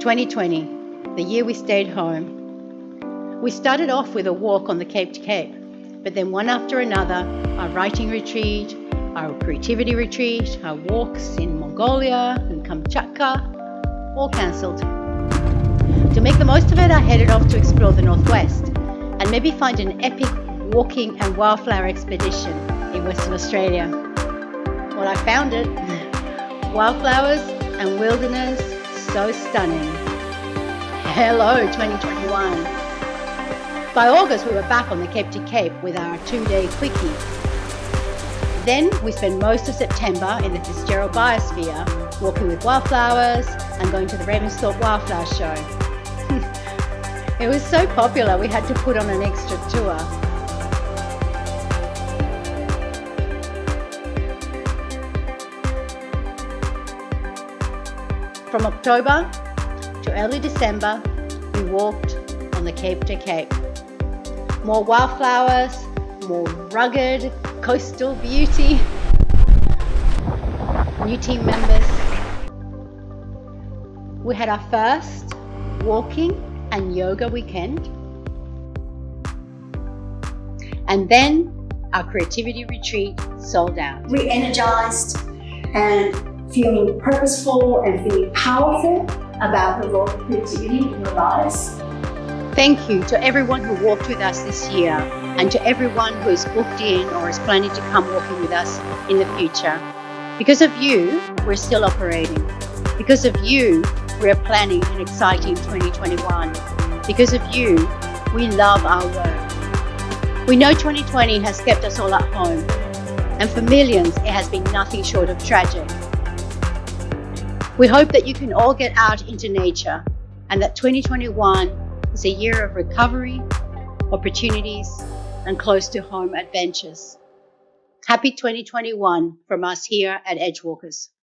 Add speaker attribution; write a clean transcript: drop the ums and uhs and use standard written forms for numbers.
Speaker 1: 2020, the year we stayed home. We started off with a walk on the Cape to Cape, but then one after another, our writing retreat, our creativity retreat, our walks in Mongolia and Kamchatka, all cancelled. To make the most of it, I headed off to explore the Northwest and maybe find an epic walking and wildflower expedition in Western Australia. Well, I found it. Wildflowers and wilderness, so stunning. Hello, 2021. By August, we were back on the Cape to Cape with our 2-day quickie. Then we spent most of September in the Fitzgerald Biosphere, walking with wildflowers and going to the Ravensthorpe Wildflower Show. It was so popular, we had to put on an extra tour. From October to early December, we walked on the Cape to Cape. More wildflowers, more rugged coastal beauty, new team members. We had our first walking and yoga weekend. And then our creativity retreat sold out.
Speaker 2: Re-energized and feeling purposeful and feeling powerful about the role of creativity in your lives.
Speaker 1: Thank you to everyone who walked with us this year and to everyone who is booked in or is planning to come walking with us in the future. Because of you, we're still operating. Because of you, we're planning an exciting 2021. Because of you, we love our work. We know 2020 has kept us all at home, and for millions, it has been nothing short of tragic. We hope that you can all get out into nature and that 2021 is a year of recovery, opportunities, and close to home adventures. Happy 2021 from us here at Edgewalkers.